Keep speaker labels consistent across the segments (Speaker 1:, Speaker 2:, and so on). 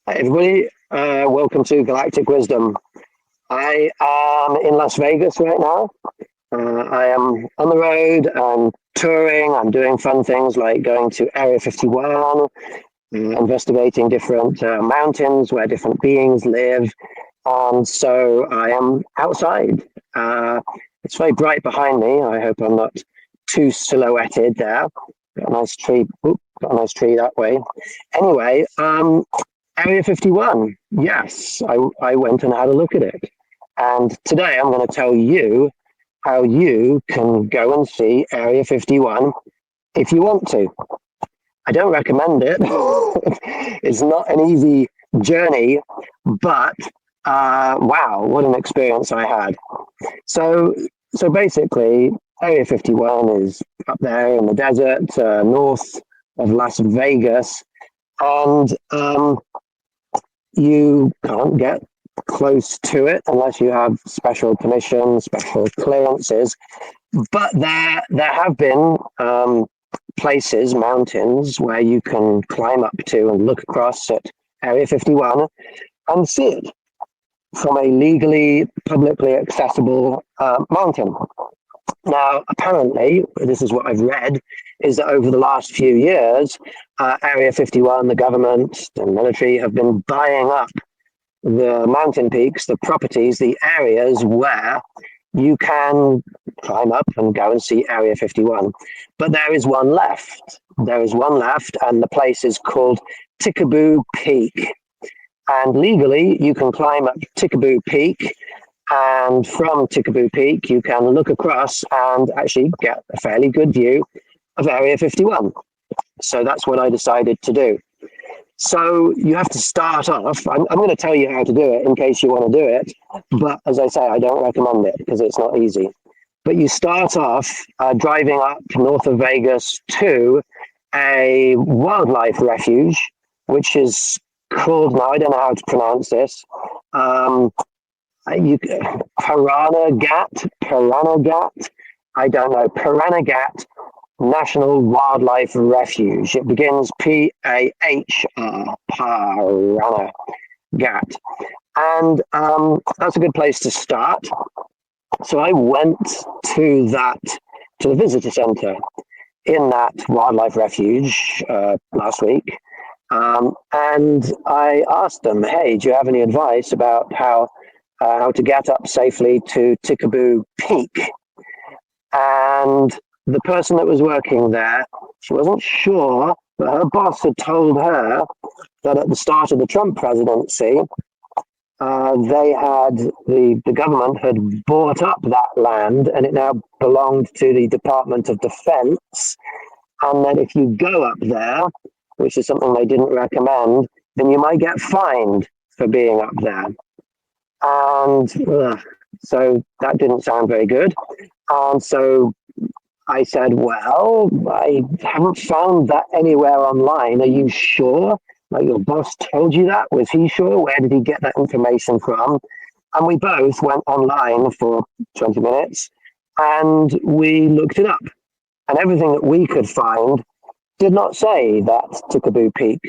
Speaker 1: Hi everybody, welcome to Galactic Wisdom. I am in Las Vegas right now. I am on the road, I'm touring, I'm doing fun things like going to Area 51, investigating different mountains where different beings live. And so I am outside. Uh, it's very bright behind me. I hope I'm not too silhouetted there. Got a nice tree. Got a nice tree that way. Anyway, Area 51. Yes, I went and had a look at it. And today I'm going to tell you how you can go and see Area 51 if you want to. I don't recommend it. It's not an easy journey, but wow, what an experience I had. So, so basically, Area 51 is up there in the desert, north of Las Vegas, and you can't get close to it unless you have special permission, special clearances. But there have been places, mountains, where you can climb up to and look across at Area 51 and see it from a legally, publicly accessible mountain. Now, apparently, this is what I've read, is that over the last few years, Area 51, the government, the military have been buying up the mountain peaks, the properties, the areas where you can climb up and go and see Area 51. But there is one left. There is one left, and the place is called Tickaboo Peak. And legally, you can climb up Tickaboo Peak, and from Tickaboo Peak, you can look across and actually get a fairly good view of Area 51. So that's what I decided to do. So you have to start off. I'm going to tell you how to do it in case you want to do it. But as I say, I don't recommend it because it's not easy. But you start off driving up north of Vegas to a wildlife refuge, which is called, now I don't know how to pronounce this, Piranagat, I don't know, Piranagat National Wildlife Refuge. It begins Pahr, Paranagat. And that's a good place to start. So I went to to the visitor center in that wildlife refuge last week. And I asked them, hey, do you have any advice about how to get up safely to Tickaboo Peak? And the person that was working there, she wasn't sure, but her boss had told her that at the start of the Trump presidency, the government had bought up that land and it now belonged to the Department of Defense. And that if you go up there, which is something they didn't recommend, then you might get fined for being up there. And so that didn't sound very good. And so I said, well, I haven't found that anywhere online. Are you sure? Like your boss told you that? Was he sure? Where did he get that information from? And we both went online for 20 minutes and we looked it up. And everything that we could find did not say that Tickaboo Peak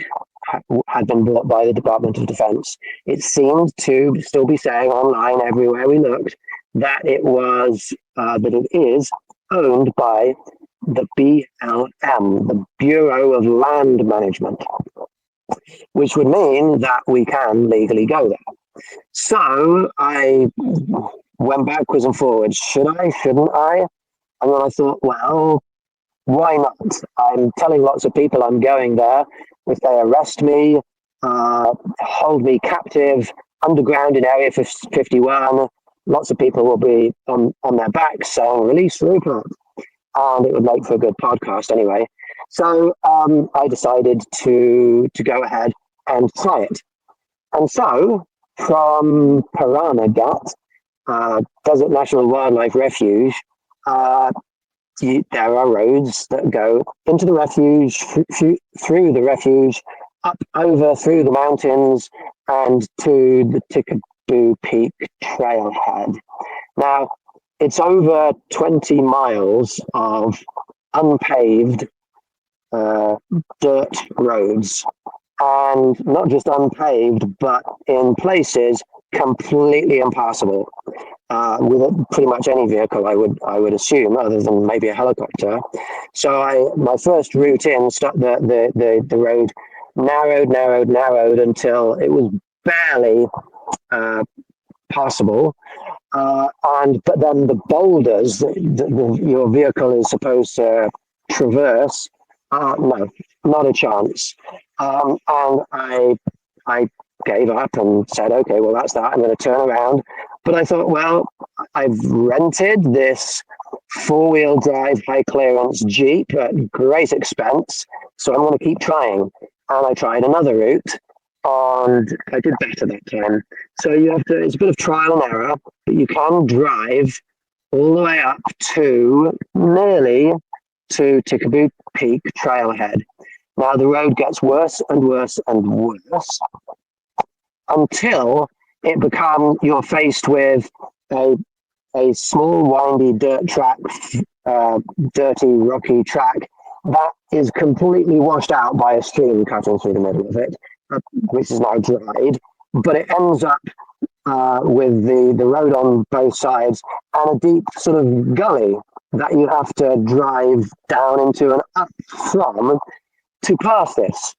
Speaker 1: had been bought by the Department of Defense. It seemed to still be saying online everywhere we looked that that it is owned by the BLM, the Bureau of Land Management, which would mean that we can legally go there. So I went backwards and forwards. Should I? Shouldn't I? And then I thought, well, why not? I'm telling lots of people I'm going there. If they arrest me, hold me captive underground in Area 51, lots of people will be on their backs saying, release Rupert. And it would make for a good podcast anyway. So I decided to go ahead and try it. And so from Piranagat, Desert National Wildlife Refuge, there are roads that go into the refuge, through the refuge, up over through the mountains, and to the Tickaboo Peak trailhead. Now, it's over 20 miles of unpaved dirt roads. and not just unpaved, but in places completely impassable. With pretty much any vehicle, I would assume, other than maybe a helicopter. So my first route in, the road narrowed until it was barely uh, passable. But then the boulders that your vehicle is supposed to traverse, no, not a chance. And I gave up and said, okay, well, that's that. I'm going to turn around. But I thought, well, I've rented this four-wheel drive high clearance Jeep at great expense, so I'm going to keep trying. And I tried another route, and I did better that time. So you have to, it's a bit of trial and error, but you can drive all the way up to nearly to Tickaboo Peak trailhead. Now the road gets worse and worse and worse until you're faced with a a small windy dirt track, dirty rocky track that is completely washed out by a stream cutting through the middle of it, which is now dried. But it ends up with the road on both sides and a deep sort of gully that you have to drive down into and up from to pass this.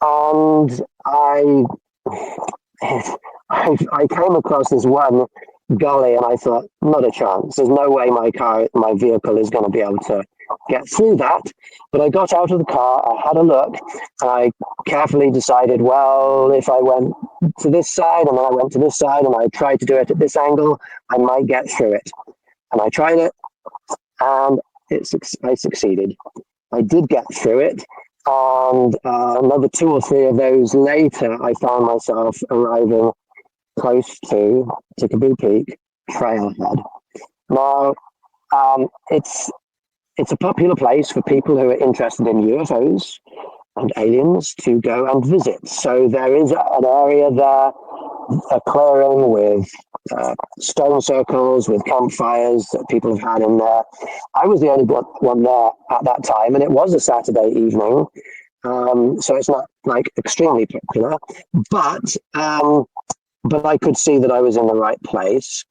Speaker 1: And I came across this one gully and I thought, not a chance. There's no way my vehicle is going to be able to get through that. But I got out of the car, I had a look, and I carefully decided, well, if I went to this side and then I went to this side and I tried to do it at this angle, I might get through it. And I tried it and I succeeded. I did get through it. And another 2 or 3 of those later, I found myself arriving close to Tickaboo Peak trailhead. Now, it's a popular place for people who are interested in UFOs and aliens to go and visit. So there is an area there, a clearing with stone circles, with campfires that people have had in there. I was the only one there at that time, and it was a Saturday evening, so it's not like extremely popular. But I could see that I was in the right place.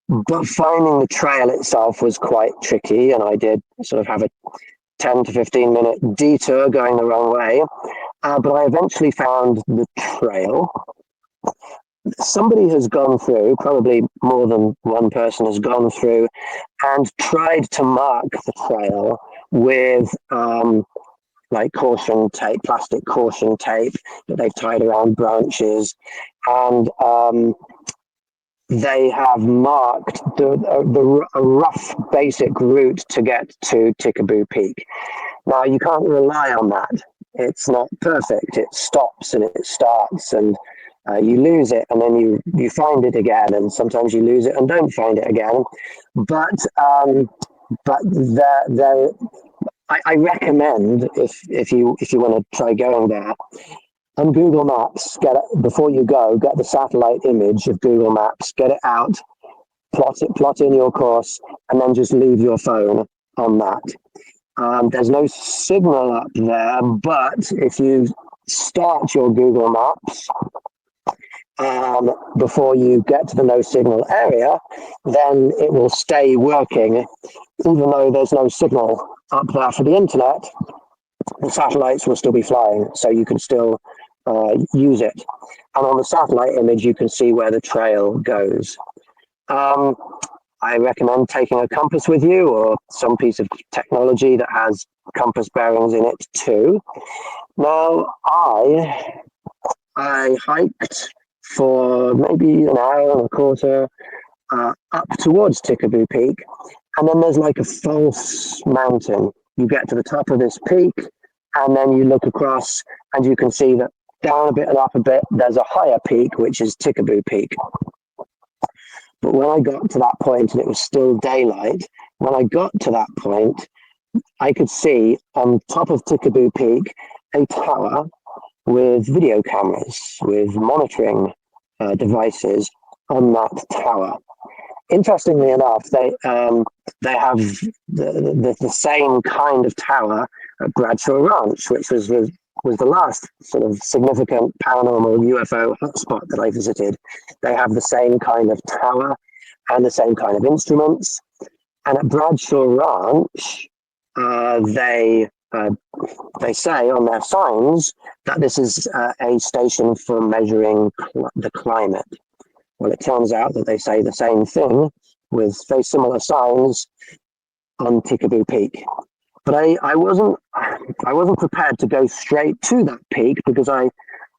Speaker 1: But finding the trail itself was quite tricky, and I did sort of have a 10 to 15 minute detour going the wrong way. But I eventually found the trail. Somebody has gone through, probably more than one person has gone through and tried to mark the trail with like caution tape, plastic caution tape that they've tied around branches. And they have marked a rough basic route to get to Tickaboo Peak. Now, you can't rely on that. It's not perfect. It stops and it starts, and you lose it, and then you find it again, and sometimes you lose it and don't find it again. But I recommend if you want to try going there, on Google Maps, before you go, get the satellite image of Google Maps, get it out, plot in your course, and then just leave your phone on that. There's no signal up there, but if you start your Google Maps before you get to the no signal area, then it will stay working, even though there's no signal up there for the internet. The satellites will still be flying, so you can still use it. And on the satellite image, you can see where the trail goes. I recommend taking a compass with you, or some piece of technology that has compass bearings in it too. Now, I hiked for maybe an hour and a quarter up towards Tickaboo Peak, and then there's like a false mountain. You get to the top of this peak, and then you look across, and you can see that down a bit and up a bit, there's a higher peak, which is Tickaboo Peak. But when I got to that point, and it was still daylight, when I got to that point, I could see on top of Tickaboo Peak a tower with video cameras, with monitoring devices on that tower. Interestingly enough, they have the same kind of tower at Bradshaw Ranch, which was was the last sort of significant paranormal UFO hotspot that I visited. They have the same kind of tower and the same kind of instruments. And at Bradshaw Ranch, they say on their signs that this is a station for measuring the climate. Well, it turns out that they say the same thing with very similar signs on Tickaboo Peak. But I wasn't prepared to go straight to that peak because I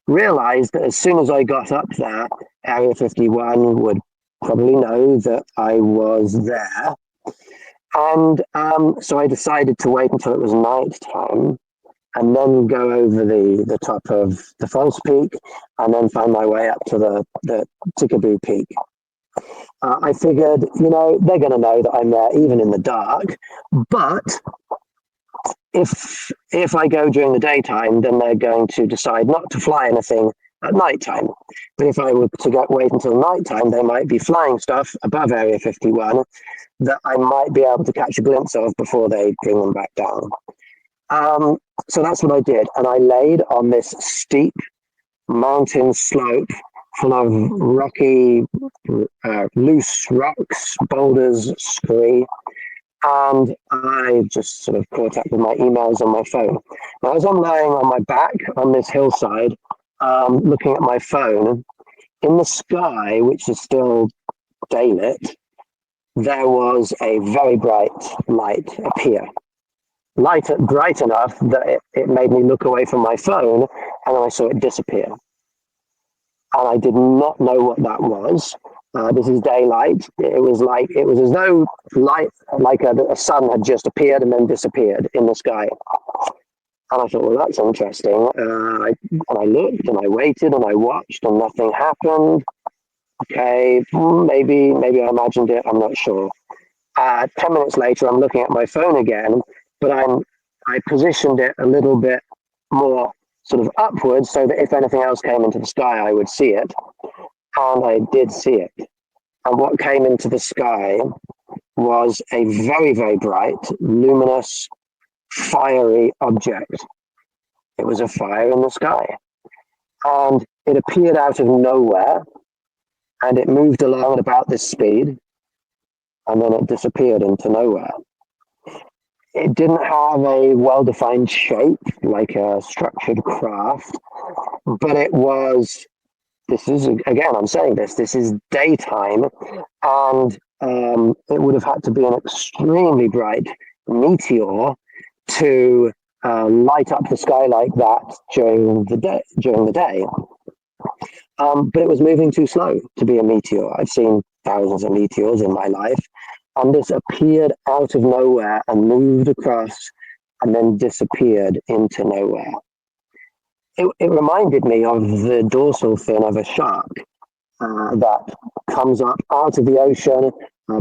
Speaker 1: realized that as soon as I got up there, Area 51 would probably know that I was there. And so I decided to wait until it was night time and then go over the top of the false peak and then find my way up to the Tickaboo Peak. I figured, they're going to know that I'm there even in the dark, but if I go during the daytime, then they're going to decide not to fly anything at nighttime. But if I were to wait until nighttime, they might be flying stuff above Area 51 that I might be able to catch a glimpse of before they bring them back down. So that's what I did. And I laid on this steep mountain slope full of rocky, loose rocks, boulders, scree. And I just sort of caught up with my emails on my phone. Now, as I'm lying on my back on this hillside, looking at my phone, in the sky, which is still daylit, there was a very bright light appear. Bright enough that it made me look away from my phone, and I saw it disappear. And I did not know what that was. This is daylight. It was as though light, like a sun had just appeared and then disappeared in the sky. And I thought, well, that's interesting. And I looked and I waited and I watched and nothing happened. Okay, maybe I imagined it. I'm not sure. 10 minutes later, I'm looking at my phone again, but I positioned it a little bit more sort of upwards so that if anything else came into the sky, I would see it. And I did see it. And what came into the sky was a very, very bright, luminous, fiery object. It was a fire in the sky. And it appeared out of nowhere, and it moved along at about this speed, and then it disappeared into nowhere. It didn't have a well-defined shape, like a structured craft, but it was, this is, again, I'm saying this is daytime, and it would have had to be an extremely bright meteor to light up the sky like that during the day. But it was moving too slow to be a meteor. I've seen thousands of meteors in my life, and this appeared out of nowhere and moved across and then disappeared into nowhere. It reminded me of the dorsal fin of a shark that comes up out of the ocean,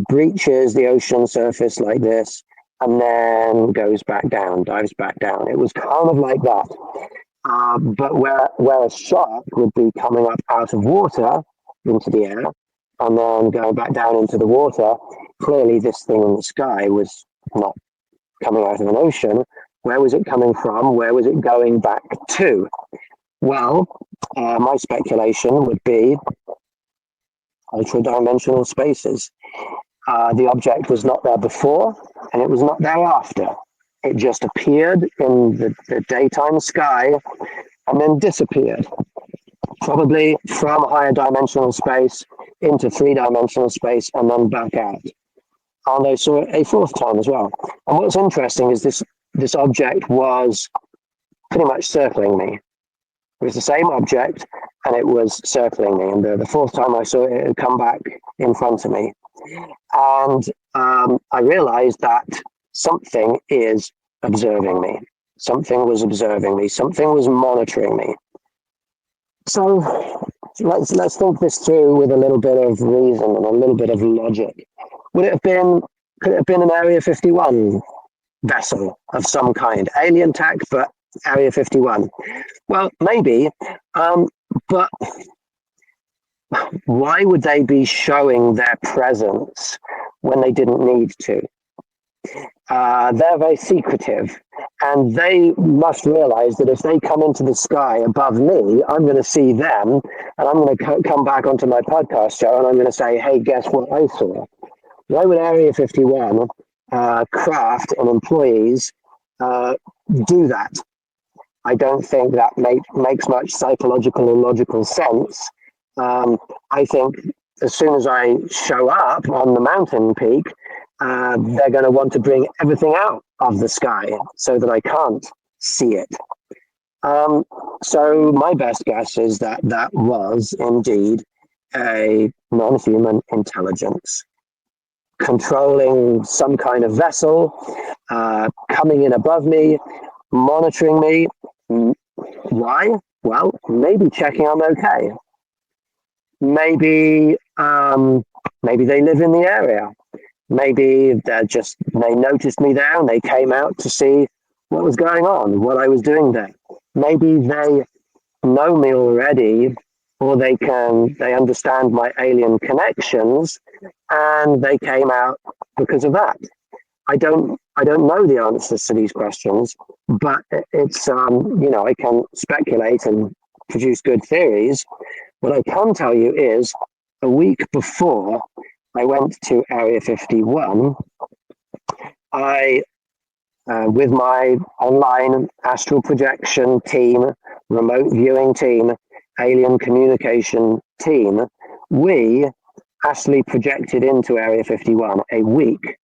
Speaker 1: breaches the ocean surface like this, and then goes back down, dives back down. It was kind of like that. But where a shark would be coming up out of water into the air and then going back down into the water, clearly this thing in the sky was not coming out of an ocean. Where was it coming from? Where was it going back to? Well, my speculation would be ultra-dimensional spaces. The object was not there before, and it was not there after. It just appeared in the daytime sky and then disappeared, probably from higher dimensional space into three-dimensional space and then back out. And I saw it a fourth time as well. And what's interesting is this object was pretty much circling me. It was the same object, and it was circling me. And the fourth time I saw it, it had come back in front of me. And I realized that something is observing me. Something was observing me. Something was monitoring me. So let's think this through with a little bit of reason and a little bit of logic. Could it have been an Area 51 vessel of some kind? Alien tech, but Area 51. Well, maybe, but why would they be showing their presence when they didn't need to? They're very secretive, And they must realize that if they come into the sky above me, I'm going to see them, and I'm going to come back onto my podcast show, and I'm going to say, hey, guess what I saw? Why would Area 51 craft and employees do that? I don't think that makes much psychological or logical sense. I think as soon as I show up on the mountain peak, they're going to want to bring everything out of the sky so that I can't see it. So my best guess is that that was indeed a non-human intelligence controlling some kind of vessel, coming in above me, monitoring me. Why? Well, maybe checking I'm okay. Maybe maybe they live in the area. Maybe they noticed me there and they came out to see what was going on, what I was doing there. Maybe they know me already, or they understand my alien connections, and they came out because of that. I don't know the answers to these questions, but it's I can speculate and produce good theories. What I can tell you is, a week before I went to Area 51, I with my online astral projection team, remote viewing team, alien communication team, we actually projected into Area 51 a week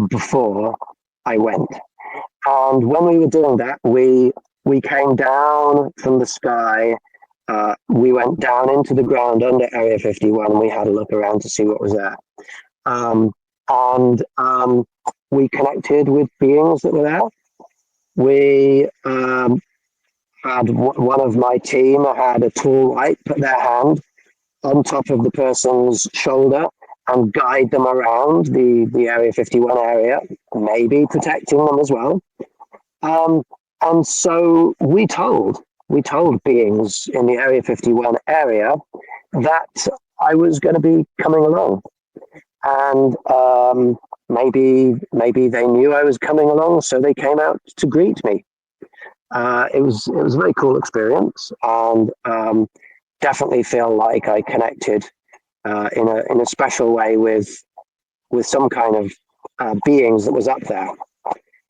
Speaker 1: before I went. And when we were doing that, we came down from the sky. We went down into the ground under Area 51 and we had a look around to see what was there. And we connected with beings that were there. We had one of my team had a tall light, put their hand on top of the person's shoulder and guide them around the Area 51 area, maybe protecting them as well. And so we told beings in the Area 51 area that I was going to be coming along. And maybe they knew I was coming along, so they came out to greet me. It was a very cool experience, and definitely feel like I connected in a special way with some kind of beings that was up there.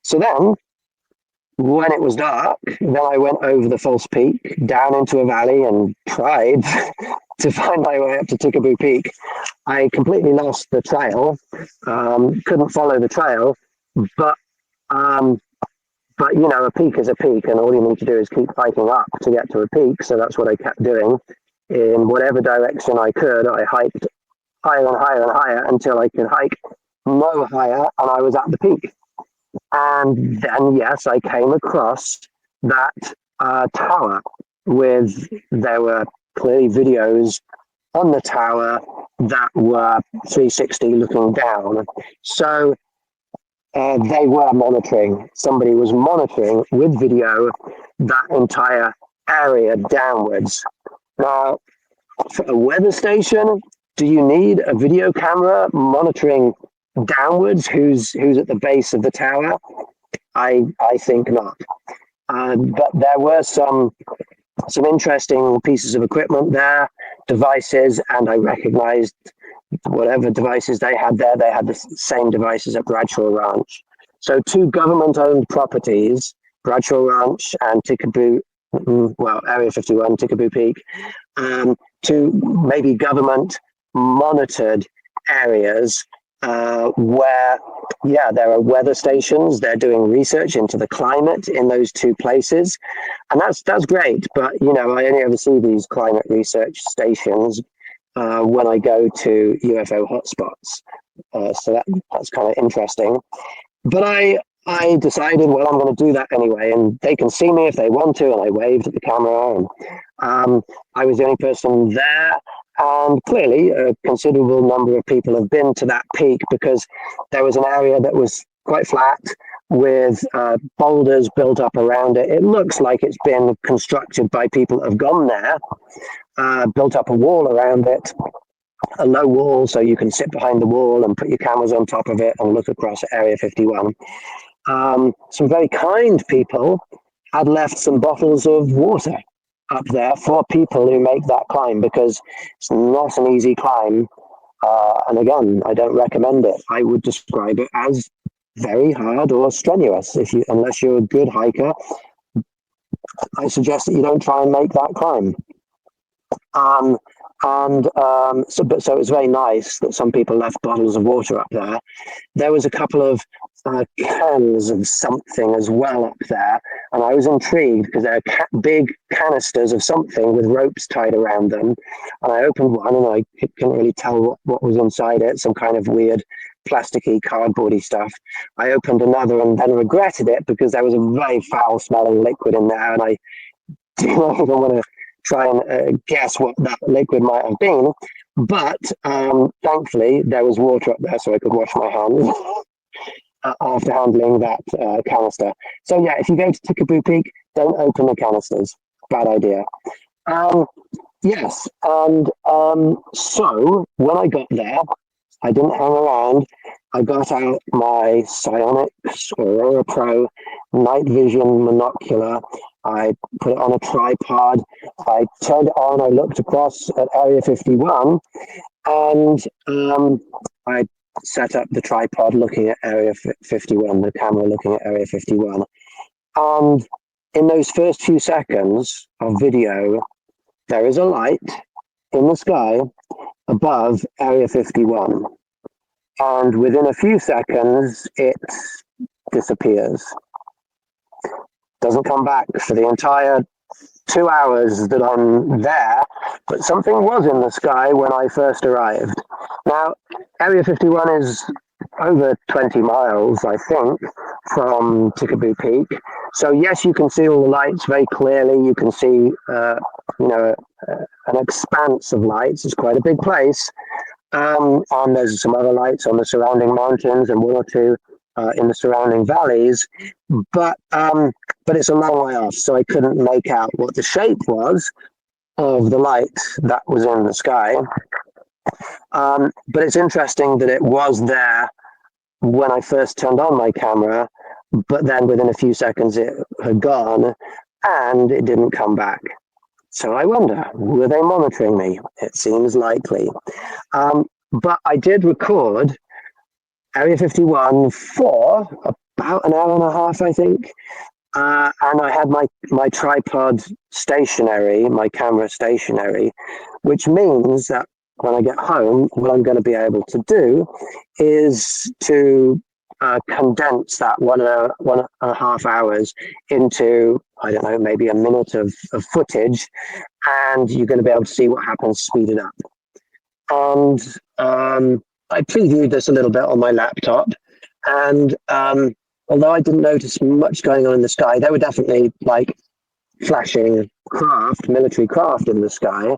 Speaker 1: So then, when it was dark, then I went over the false peak, down into a valley, and tried to find my way up to Tikaboo Peak. I completely lost the trail, couldn't follow the trail, but a peak is a peak, and all you need to do is keep hiking up to get to a peak. So that's what I kept doing. In whatever direction I could, I hiked higher and higher and higher until I could hike no higher, and I was at the peak. And then, yes, I came across that tower there were clearly videos on the tower that were 360 looking down. So they were monitoring. Somebody was monitoring with video that entire area downwards. Now, for a weather station, do you need a video camera monitoring downwards who's at the base of the tower? I think not. But there were some interesting pieces of equipment there, devices, and I recognized whatever devices they had there, they had the same devices at Bradshaw Ranch. So two government-owned properties, Bradshaw Ranch and Area 51, Tikaboo Peak, two maybe government-monitored areas where, there are weather stations. They're doing research into the climate in those two places, and that's great. But I only ever see these climate research stations when I go to UFO hotspots. So that's kind of interesting. But I decided, well, I'm going to do that anyway, and they can see me if they want to. And I waved at the camera, and I was the only person there. And clearly, a considerable number of people have been to that peak because there was an area that was quite flat with boulders built up around it. It looks like it's been constructed by people that have gone there, built up a wall around it, a low wall so you can sit behind the wall and put your cameras on top of it and look across Area 51. some very kind people had left some bottles of water up there for people who make that climb, because it's not an easy climb. And again, I don't recommend it. I would describe it as very hard or strenuous. Unless you're a good hiker, I suggest that you don't try and make that climb. Um, so it was very nice that some people left bottles of water up there. There was a couple of cans of something as well up there, and I was intrigued because there are big canisters of something with ropes tied around them. And I opened one, and I couldn't really tell what was inside it, some kind of weird plasticky, cardboardy stuff. I opened another and then regretted it because there was a very foul smelling liquid in there, and I didn't even want to try and guess what that liquid might have been. But thankfully, there was water up there so I could wash my hands after handling that canister. So yeah, if you go to Tikaboo Peak, don't open the canisters. Bad idea. Yes, and so when I got there, I didn't hang around. I got out my Psionics Aurora Pro night vision monocular. I put it on a tripod. I turned it on. I looked across at Area 51, and I set up the tripod looking at Area 51, the camera looking at Area 51. And in those first few seconds of video, there is a light in the sky above Area 51. And within a few seconds, it disappears. Doesn't come back for the entire 2 hours that I'm there, but something was in the sky when I first arrived. Now, Area 51 is over 20 miles, I think, from Tikaboo Peak. So yes, you can see all the lights very clearly. You can see, an expanse of lights. It's quite a big place. And there's some other lights on the surrounding mountains and one or two in the surrounding valleys. But it's a long way off, so I couldn't make out what the shape was of the light that was in the sky. But it's interesting that it was there when I first turned on my camera, but then within a few seconds it had gone and it didn't come back. So I wonder, were they monitoring me? It seems likely. But I did record Area 51 for about an hour and a half, I think. And I had my tripod stationary, my camera stationary, which means that when I get home, what I'm going to be able to do is to condense that 1.5 hours into, I don't know, maybe a minute of footage, and you're going to be able to see what happens speeded up. And I previewed this a little bit on my laptop, and although I didn't notice much going on in the sky, there were definitely like flashing craft, military craft in the sky.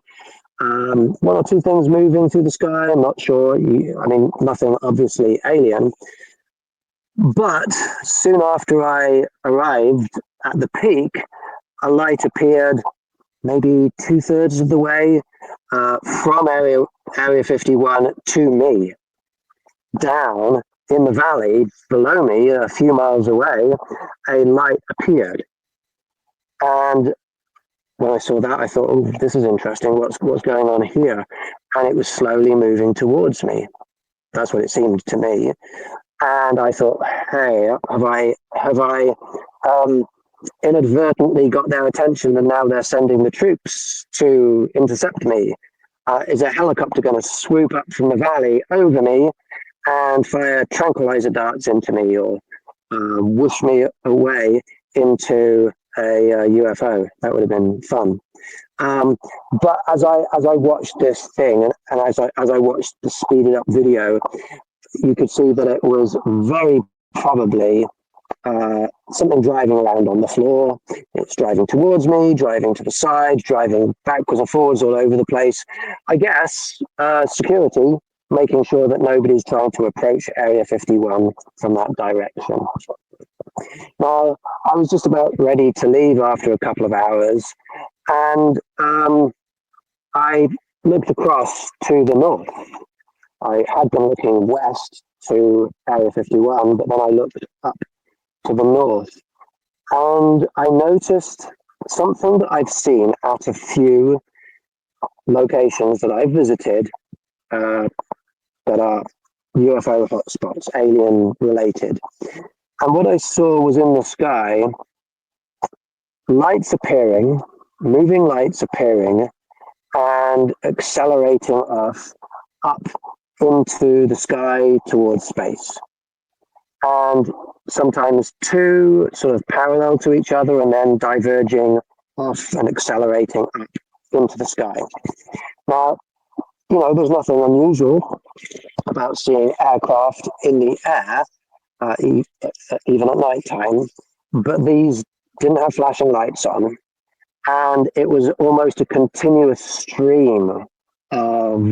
Speaker 1: One or two things moving through the sky. I'm not sure. Nothing obviously alien. But soon after I arrived at the peak, a light appeared maybe 2/3 of the way from Area 51 to me. Down in the valley below me, a few miles away, a light appeared. And when I saw that, I thought, oh, this is interesting. What's going on here? And it was slowly moving towards me. That's what it seemed to me. And I thought, hey, have I inadvertently got their attention, and now they're sending the troops to intercept me? Is a helicopter going to swoop up from the valley over me and fire tranquilizer darts into me, or whoosh me away into a UFO? That would have been fun. But as I watched this thing, and as I watched the speeded up video, you could see that it was very probably something driving around on the floor. It's driving towards me, driving to the side, driving backwards and forwards all over the place. I guess security, making sure that nobody's trying to approach Area 51 from that direction. Now, I was just about ready to leave after a couple of hours, and I looked across to the north. I had been looking west to Area 51, but then I looked up to the north. And I noticed something that I've seen at a few locations that I've visited uh, that are UFO hotspots, alien related. And what I saw was in the sky, lights appearing, moving lights appearing, and accelerating off up into the sky towards space. And sometimes two sort of parallel to each other and then diverging off and accelerating up into the sky. Now, there's nothing unusual about seeing aircraft in the air, even at night time, but these didn't have flashing lights on, and it was almost a continuous stream of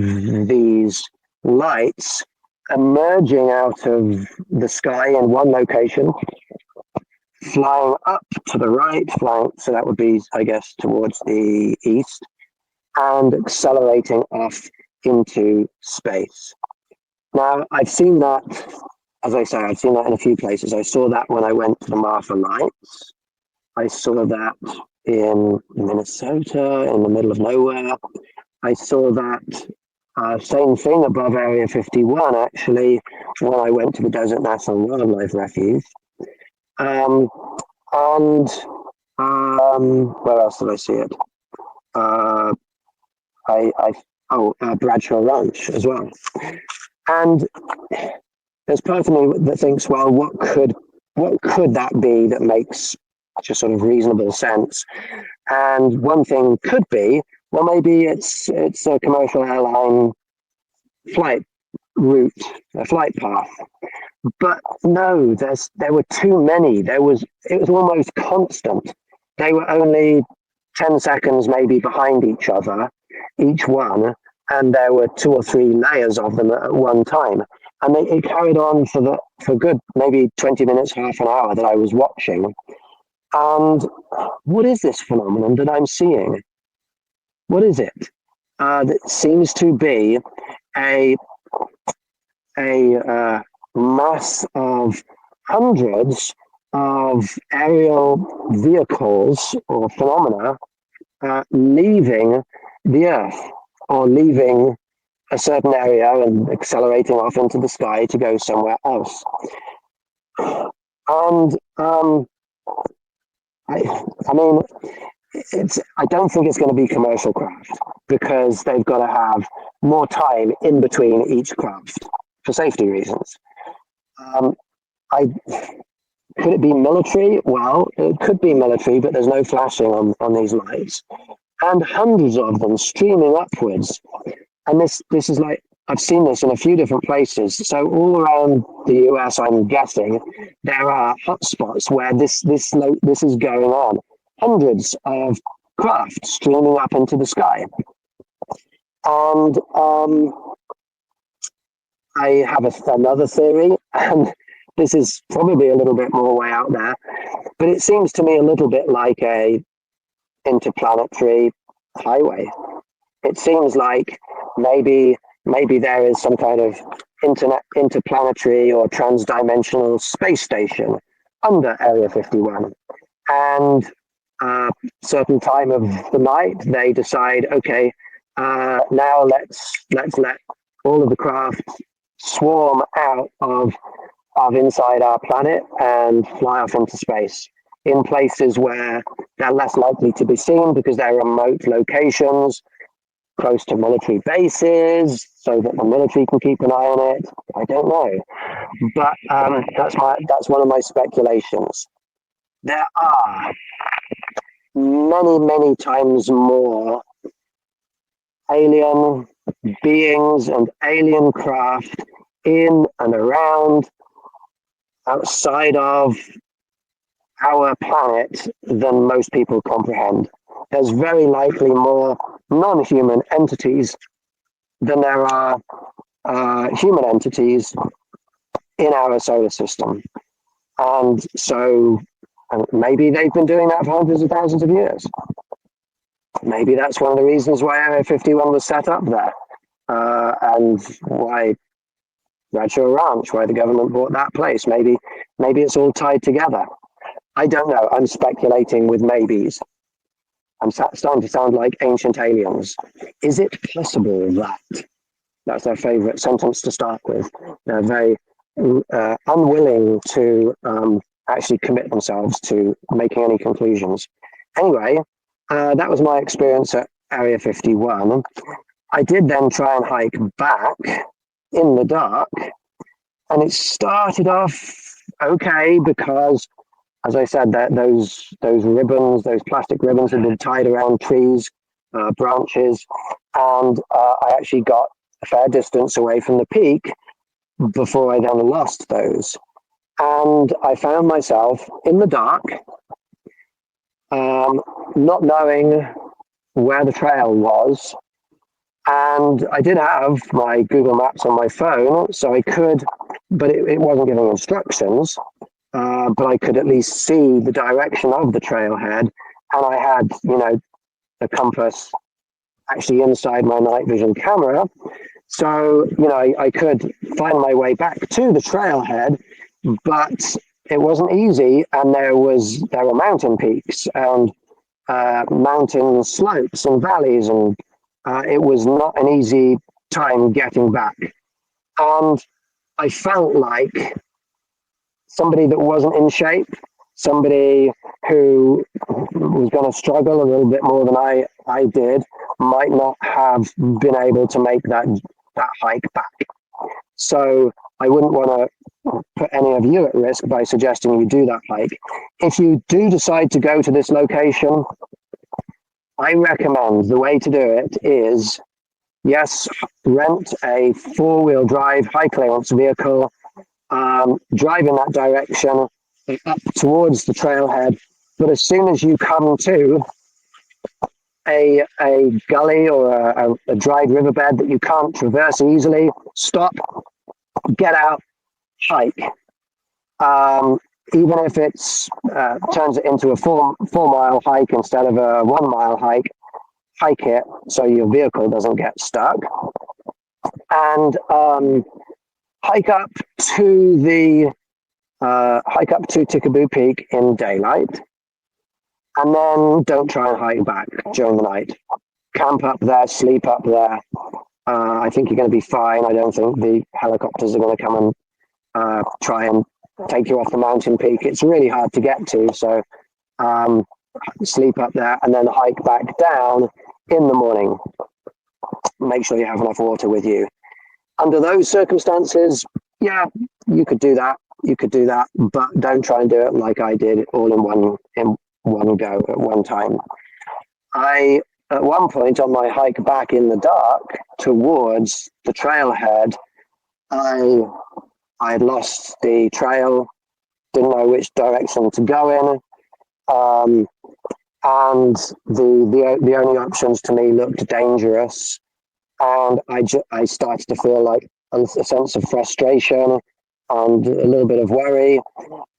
Speaker 1: these lights emerging out of the sky in one location, flying up to the right, so that would be, I guess, towards the east, and accelerating off into space. Now, I've seen that, as I say, I've seen that in a few places. I saw that when I went to the Martha Lights. I saw that in Minnesota, in the middle of nowhere. I saw that same thing above Area 51, actually, when I went to the Desert National Wildlife Refuge. And where else did I see it? Bradshaw Ranch as well. And there's part of me that thinks, well, what could that be that makes just sort of reasonable sense? And one thing could be, well, maybe it's a commercial airline flight route, a flight path. But no, there were too many. It was almost constant. They were only 10 seconds maybe behind each other, each one, and there were 2 or 3 layers of them at one time. And it carried on for good, maybe 20 minutes, half an hour that I was watching. And what is this phenomenon that I'm seeing? What is it? That seems to be a mass of hundreds of aerial vehicles or phenomena leaving the Earth, or leaving a certain area and accelerating off into the sky to go somewhere else. And I mean, I don't think it's going to be commercial craft, because they've got to have more time in between each craft for safety reasons. Could it be military? Well, it could be military, but there's no flashing on these lights, and hundreds of them streaming upwards. And this is like, I've seen this in a few different places. So all around the US, I'm guessing, there are hotspots where this is going on. Hundreds of craft streaming up into the sky. And I have another theory, and this is probably a little bit more way out there, but it seems to me a little bit like a interplanetary highway. It seems like maybe there is some kind of interplanetary or transdimensional space station under Area 51. And certain time of the night, they decide, okay, now let's let all of the craft swarm out of inside our planet and fly off into space in places where they're less likely to be seen because they're remote locations, close to military bases, so that the military can keep an eye on it. I don't know, but that's one of my speculations. There are many times more alien beings and alien craft in and around, outside of our planet, than most people comprehend. There's very likely more non-human entities than there are human entities in our solar system. And so maybe they've been doing that for hundreds of thousands of years. Maybe that's one of the reasons why Area 51 was set up there, and why Bradshaw Ranch, where the government bought that place. Maybe it's all tied together. I don't know. I'm speculating with maybes. I'm starting to sound like ancient aliens. Is it possible that? That's their favourite sentence to start with. They're very unwilling to actually commit themselves to making any conclusions. Anyway, that was my experience at Area 51. I did then try and hike back in the dark, and it started off okay because, as I said, that those ribbons, those plastic ribbons had been tied around trees, branches, and I actually got a fair distance away from the peak before I then lost those. And I found myself in the dark, not knowing where the trail was. And I did have my Google Maps on my phone, so I could, but it wasn't giving instructions, but I could at least see the direction of the trailhead. And I had, the compass actually inside my night vision camera. So, I could find my way back to the trailhead, but it wasn't easy. And there were mountain peaks and mountain slopes and valleys, and it was not an easy time getting back. And I felt like somebody that wasn't in shape, somebody who was going to struggle a little bit more than I did, might not have been able to make that hike back. So I wouldn't want to put any of you at risk by suggesting you do that hike. If you do decide to go to this location, I recommend the way to do it is, yes, rent a 4-wheel drive high clearance vehicle, drive in that direction up towards the trailhead. But as soon as you come to a gully or a dried riverbed that you can't traverse easily, stop, get out, hike. Even if it's turns it into a 4-mile hike instead of a 1-mile hike, hike it so your vehicle doesn't get stuck, and hike up to Tickaboo Peak in daylight, and then don't try and hike back during the night. Camp up there, sleep up there. I think you're going to be fine. I don't think the helicopters are going to come and try and take you off the mountain peak. It's really hard to get to, so sleep up there and then hike back down in the morning. Make sure you have enough water with you. Under those circumstances, yeah, you could do that, but don't try and do it like I did, all in one go at one time. At one point on my hike back in the dark towards the trailhead, I had lost the trail, didn't know which direction to go in, and the only options to me looked dangerous, and I started to feel like a sense of frustration and a little bit of worry,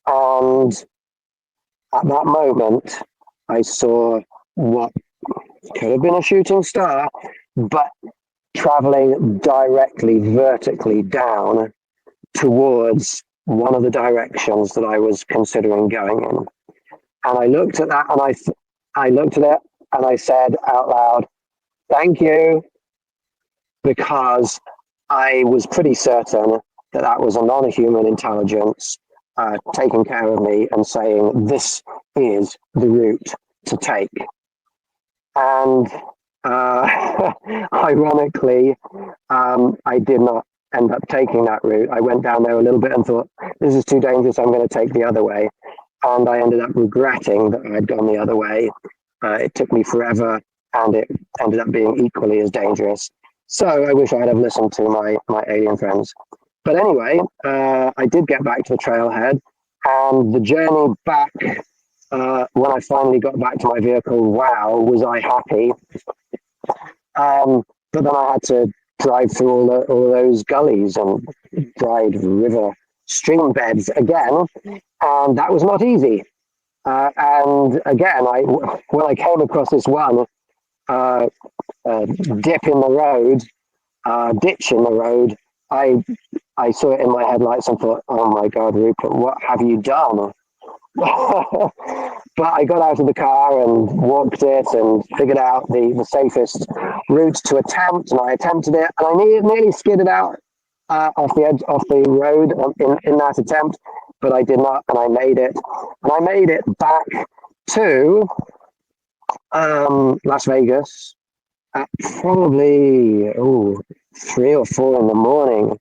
Speaker 1: and at that moment I saw what could have been a shooting star, but traveling directly vertically down towards one of the directions that I was considering going in. And I looked at that, and I looked at it and I said out loud, "Thank you," because I was pretty certain that was a non-human intelligence taking care of me and saying, "This is the route to take." And ironically, I did not end up taking that route. I went down there a little bit and thought, "This is too dangerous, I'm going to take the other way." And I ended up regretting that I had gone the other way. It took me forever, and it ended up being equally as dangerous. So I wish I'd have listened to my alien friends. But anyway, I did get back to the trailhead, and the journey back, when I finally got back to my vehicle, wow, was I happy. But then I had to drive through all those gullies and dried river stream beds again, and that was not easy. And again, when I came across this one dip in the road, ditch in the road, I I saw it in my headlights and thought, oh my God, Rupert, what have you done? But I got out of the car and walked it and figured out the safest route to attempt, and I attempted it, and I nearly skidded out off the edge off the road in that attempt, but I did not, and I made it, back to Las Vegas at probably 3 or 4 in the morning.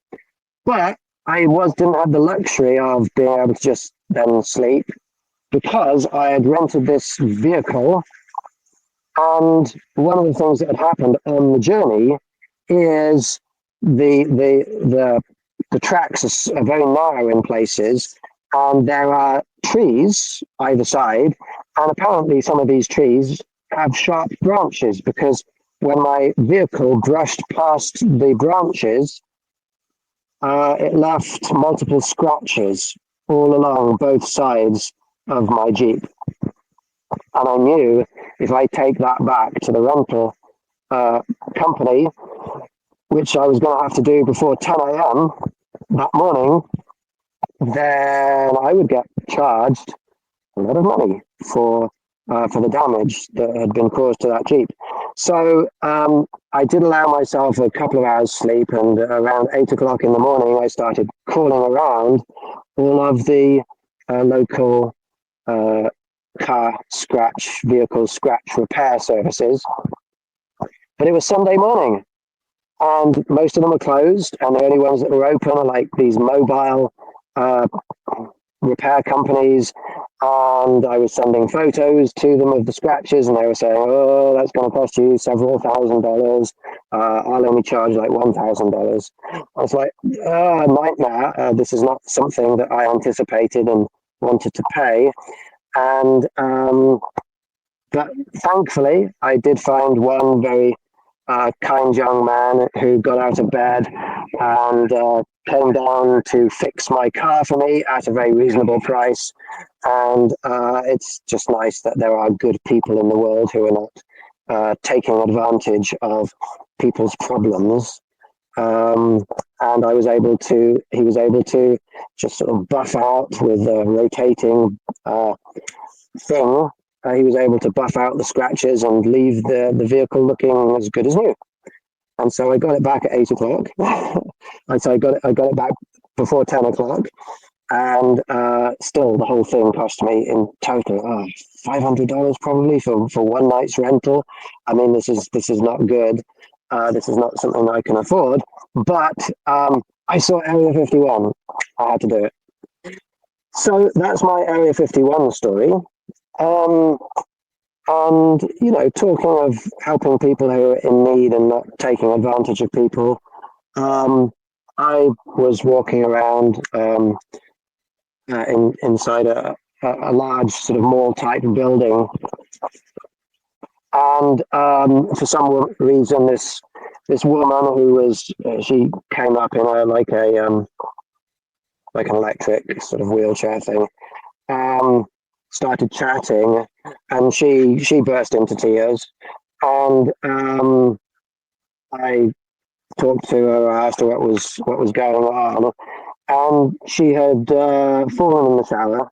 Speaker 1: But I didn't have the luxury of being able to just then sleep, because I had rented this vehicle, and one of the things that had happened on the journey is the tracks are very narrow in places, and there are trees either side, and apparently some of these trees have sharp branches, because when my vehicle brushed past the branches, it left multiple scratches all along both sides of my Jeep. And I knew if I take that back to the rental company, which I was going to have to do before 10 a.m. that morning, then I would get charged a lot of money for the damage that had been caused to that Jeep. So I did allow myself a couple of hours sleep, and around 8 o'clock in the morning, I started calling around all of the local vehicle scratch repair services. But it was Sunday morning, and most of them were closed, and the only ones that were open are like these mobile repair companies. And I was sending photos to them of the scratches, and they were saying, oh, that's going to cost you several $1,000s. I'll only charge like $1,000. I was like, nightmare. This is not something that I anticipated and wanted to pay. And but thankfully, I did find one very kind young man who got out of bed and came down to fix my car for me at a very reasonable price. And it's just nice that there are good people in the world who are not taking advantage of people's problems. And he was able to just sort of buff out with a rotating thing. He was able to buff out the scratches and leave the vehicle looking as good as new. And so I got it back at 8 o'clock. And so I got it back before 10 o'clock. And still, the whole thing cost me in total $500 probably for one night's rental. I mean, this is not good. This is not something I can afford. But I saw Area 51. I had to do it. So that's my Area 51 story. And, talking of helping people who are in need and not taking advantage of people, I was walking around inside a large sort of mall type building, and for some reason this woman she came up in like an electric sort of wheelchair thing, started chatting, and she burst into tears, and I talked to her, asked her what was going on, and she had fallen in the shower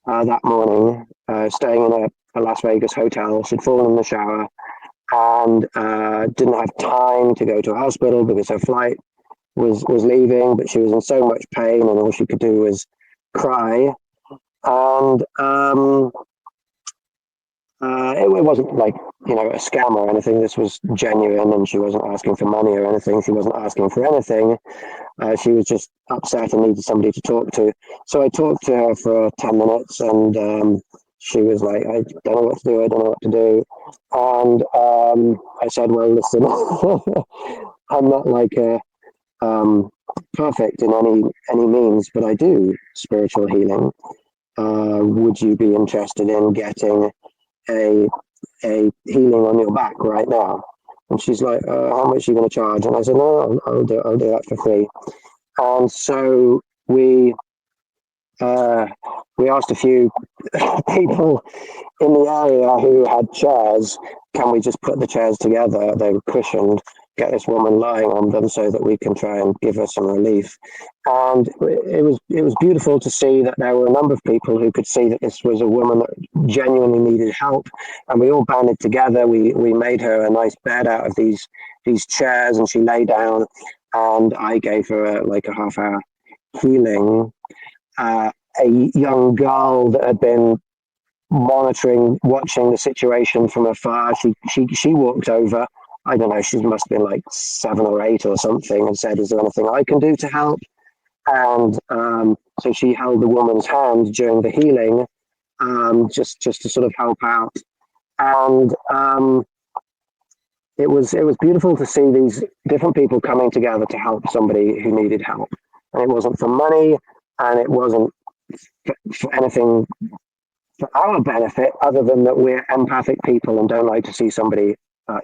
Speaker 1: that morning, staying in a Las Vegas hotel. She'd fallen in the shower and didn't have time to go to a hospital because her flight was leaving, but she was in so much pain, and all she could do was cry. And it wasn't like, a scam or anything. This was genuine, and she wasn't asking for money or anything. She wasn't asking for anything. She was just upset and needed somebody to talk to. So I talked to her for 10 minutes, and she was like, I don't know what to do. I don't know what to do. And I said, well, listen, I'm not like perfect in any means, but I do spiritual healing. Would you be interested in getting a healing on your back right now? And she's like, how much are you going to charge? And I said, no, I'll do that for free. And so we asked a few people in the area who had chairs, can we just put the chairs together? They were cushioned, get this woman lying on them so that we can try and give her some relief. And it was beautiful to see that there were a number of people who could see that this was a woman that genuinely needed help, and we all banded together. We made her a nice bed out of these chairs, and she lay down, and I gave her like a half hour healing. A young girl that had been watching the situation from afar. She walked over. I don't know. She must have been like 7 or 8 or something, and said, "Is there anything I can do to help?" And so she held the woman's hand during the healing, just to sort of help out. And it was beautiful to see these different people coming together to help somebody who needed help. And it wasn't for money, and it wasn't for anything for our benefit, other than that we're empathic people and don't like to see somebody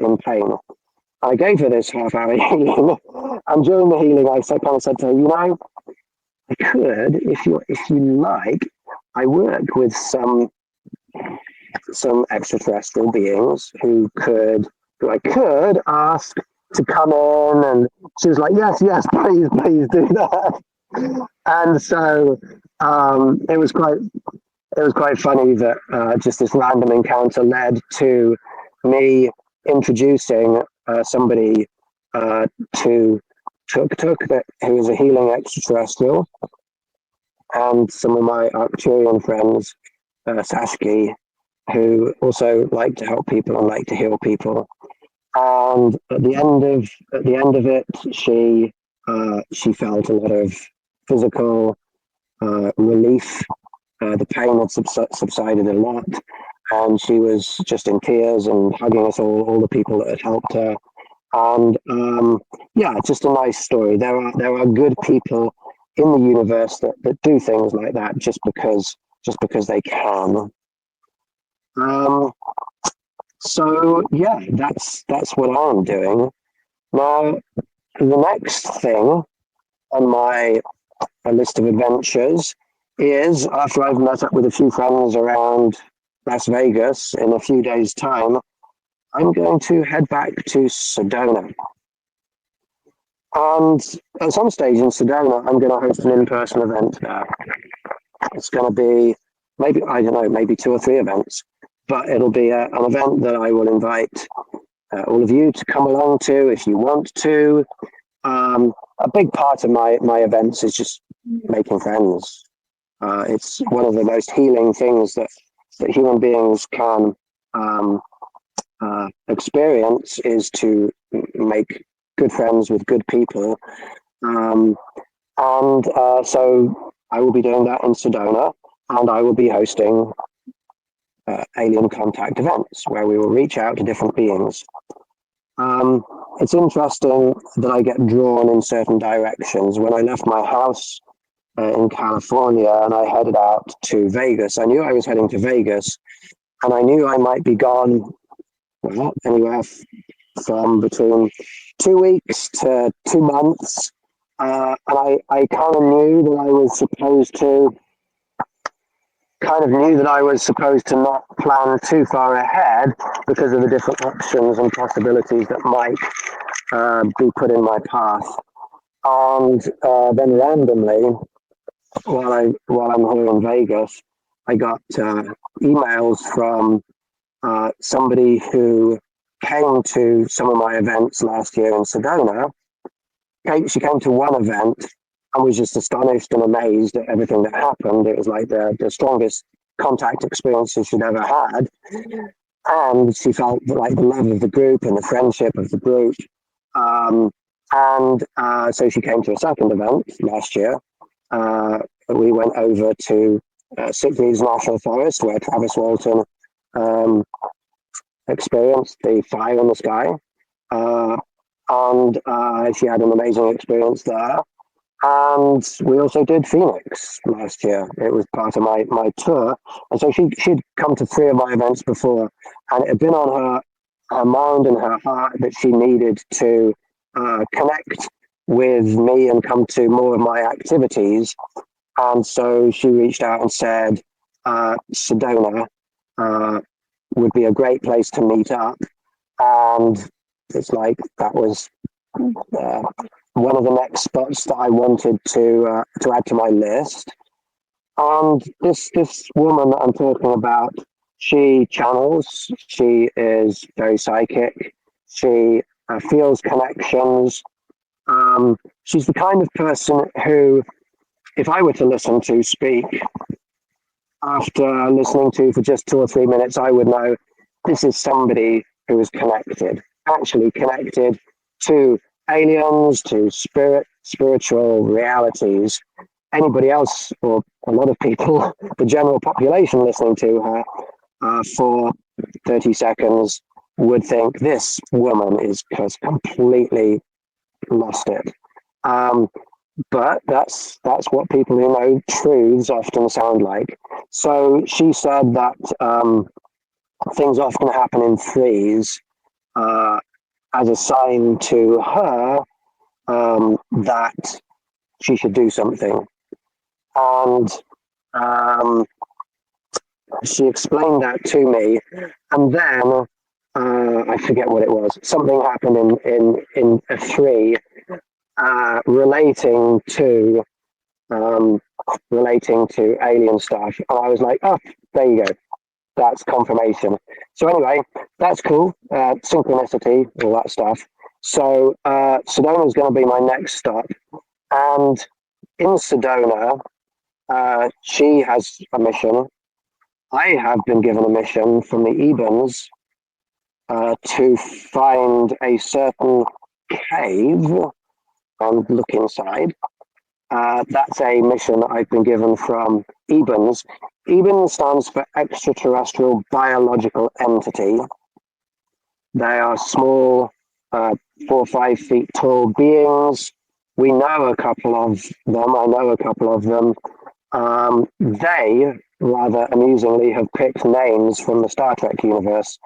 Speaker 1: in pain. I gave her this half-hour healing, and during the healing, I kind of said to her, I could, if you like, I work with some extraterrestrial beings who I could ask to come in, and she was like, yes, please do that. And so it was quite funny that just this random encounter led to me introducing somebody to Tuk, who is a healing extraterrestrial, and some of my Arcturian friends, Sashki, who also like to help people and like to heal people. And at the end of it, she felt a lot of physical relief. The pain had subsided a lot, and she was just in tears and hugging us all the people that had helped her. And yeah, just a nice story. There are good people in the universe that do things like that just because they can. So yeah, that's what I'm doing now. The next thing on my list of adventures is, after I've met up with a few friends around Las Vegas in a few days' time, I'm going to head back to Sedona. And at some stage in Sedona, I'm going to host an in-person event there. It's going to be maybe 2 or 3 events, but it'll be an event that I will invite all of you to come along to if you want to. A big part of my events is just making friends. It's one of the most healing things that human beings can experience, is to make good friends with good people. So I will be doing that in Sedona, and I will be hosting alien contact events where we will reach out to different beings. It's interesting that I get drawn in certain directions. When I left my house in California and I headed out to Vegas, I knew I was heading to Vegas, and I knew I might be gone, well, anywhere from between 2 weeks to 2 months. And I kind of knew that I was supposed to not plan too far ahead because of the different options and possibilities that might be put in my path. And then randomly, while I'm here in Vegas, I got emails from somebody who came to some of my events last year in Sedona. She came to one event and was just astonished and amazed at everything that happened. It was like the strongest contact experiences she'd ever had. And she felt like the love of the group and the friendship of the group. So she came to a second event last year. We went over to Sickleys National Forest, where Travis Walton experienced the fire in the sky. She had an amazing experience there. And we also did Phoenix last year. It was part of my tour. And so she'd come to 3 of my events before, and it had been on her mind and her heart that she needed to connect with me and come to more of my activities. And so she reached out and said, Sedona would be a great place to meet up. And It's like that was uh, one of the next spots that I wanted to add to my list. And this woman that I'm talking about, she channels. She is very psychic. She feels connections. She's the kind of person who, if I were to listen to speak after listening to for just 2 or 3 minutes, I would know this is somebody who is connected, actually connected to aliens, to spiritual realities. Anybody else, or a lot of people, the general population listening to her for 30 seconds would think this woman has completely lost it. Um, but that's what people who know truths often sound like. So she said that things often happen in threes uh, as a sign to her that she should do something. And she explained that to me, and then I forget what it was. Something happened in a three relating to alien stuff, and I was like, oh, there you go. That's confirmation. So anyway, that's cool. Synchronicity, all that stuff. So Sedona is going to be my next stop, and in Sedona, she has a mission. I have been given a mission from the Ebens to find a certain cave and look inside. That's a mission that I've been given from Ebens. Ebens stands for Extraterrestrial Biological Entity. They are small, 4 or 5 feet tall beings. We know a couple of them. I know a couple of them. They, rather amusingly, have picked names from the Star Trek universe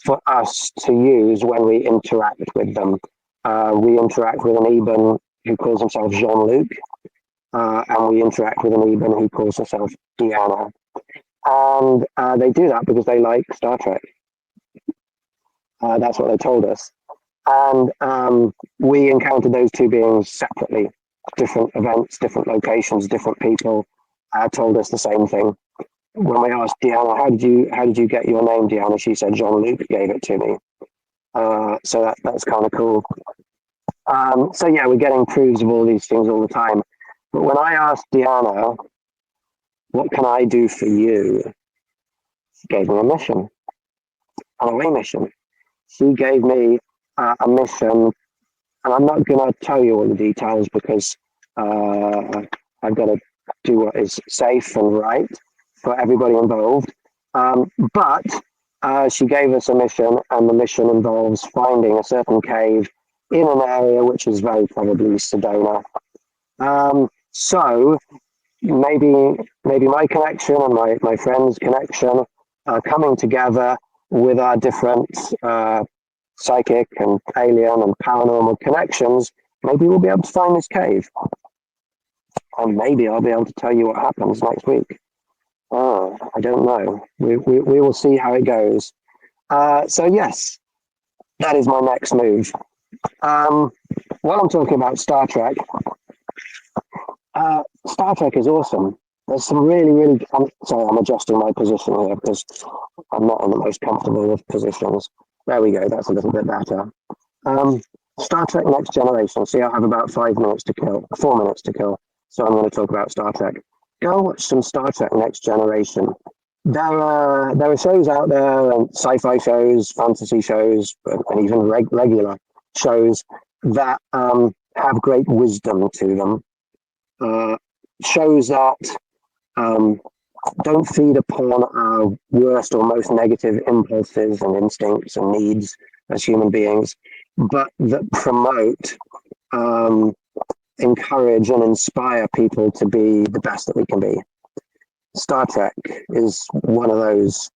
Speaker 1: for us to use when we interact with them. We interact with an Eben who calls himself Jean-Luc, and we interact with an Eben who calls herself Deanna. And they do that because they like Star Trek. That's what they told us. And we encountered those two beings separately. Different events, different locations, different people told us the same thing. When we asked Deanna, how did you get your name, Deanna? She said Jean-Luc gave it to me. So that's kind of cool. So yeah, we're getting proofs of all these things all the time. But when I asked Deanna, what can I do for you? She gave me a mission, an away mission. She gave me a mission, and I'm not going to tell you all the details because I've got to do what is safe and right for everybody involved. But she gave us a mission, and the mission involves finding a certain cave in an area which is very probably Sedona. So maybe my connection and my friend's connection coming together with our different psychic and alien and paranormal connections, maybe we'll be able to find this cave. And maybe I'll be able to tell you what happens next week. I don't know. We will see how it goes. So yes, that is my next move. While I'm talking about Star Trek, Star Trek is awesome. There's some really, sorry, I'm adjusting my position here because I'm not in the most comfortable of positions. There we go. That's a little bit better. Star Trek Next Generation. See, I have about 5 minutes to kill, 4 minutes to kill. So I'm going to talk about Star Trek. Go watch some Star Trek Next Generation. There are shows out there, and sci-fi shows, fantasy shows, and even regular shows that have great wisdom to them. Shows that don't feed upon our worst or most negative impulses and instincts and needs as human beings, but that promote, encourage, and inspire people to be the best that we can be. Star Trek is one of those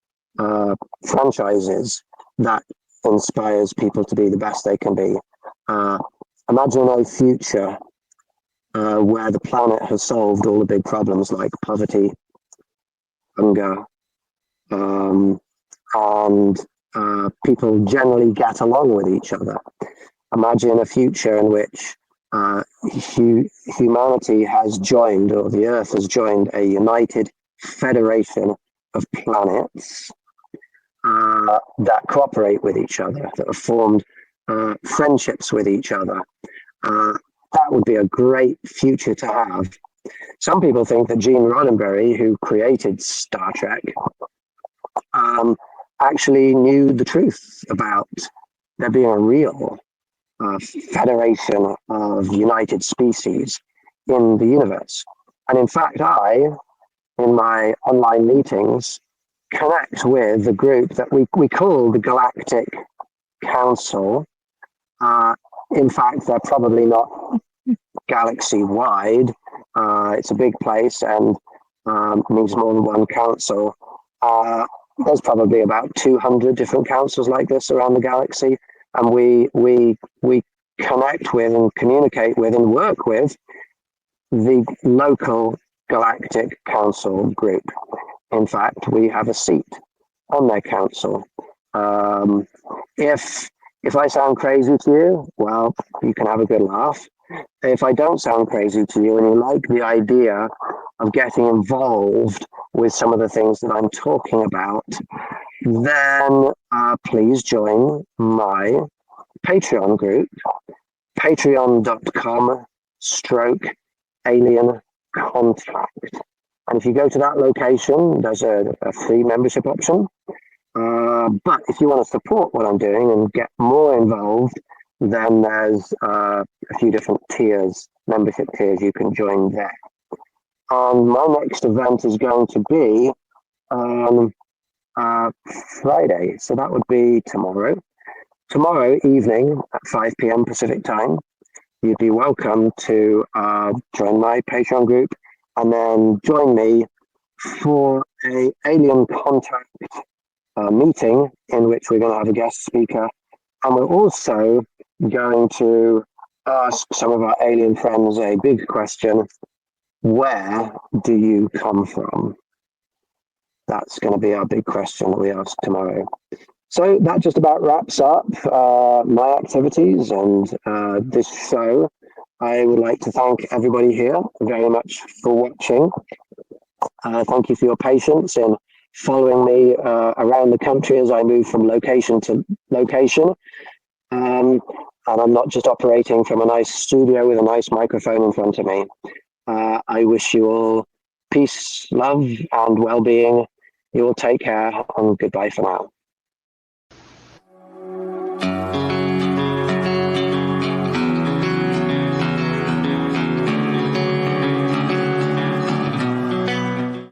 Speaker 1: franchises that inspires people to be the best they can be. Imagine a future where the planet has solved all the big problems like poverty, hunger, and people generally get along with each other. Imagine a future in which humanity has joined, or the Earth has joined, a united federation of planets that cooperate with each other, that have formed friendships with each other. That would be a great future to have. Some people think that Gene Roddenberry, who created Star Trek, actually knew the truth about there being a real federation of united species in the universe. And in fact, in my online meetings, connect with the group that we call the Galactic Council. In fact, they're probably not galaxy wide. It's a big place and needs more than one council. There's probably about 200 different councils like this around the galaxy, and we connect with and communicate with and work with the local Galactic Council group. In fact, we have a seat on their council. If I sound crazy to you, well, you can have a good laugh. If I don't sound crazy to you and you like the idea of getting involved with some of the things that I'm talking about, then please join my Patreon group, patreon.com/alien contact. And if you go to that location, there's a free membership option. But if you want to support what I'm doing and get more involved, then there's a few different tiers, membership tiers you can join there. And my next event is going to be on Friday. So that would be tomorrow. Tomorrow evening at 5 p.m. Pacific time, you'd be welcome to join my Patreon group and then join me for a alien contact meeting in which we're going to have a guest speaker. And we're also going to ask some of our alien friends a big question: where do you come from? That's going to be our big question that we ask tomorrow. So that just about wraps up my activities and this show. I would like to thank everybody here very much for watching. Thank you for your patience in following me around the country as I move from location to location. And I'm not just operating from a nice studio with a nice microphone in front of me. I wish you all peace, love, and well-being. You all take care, and goodbye for now.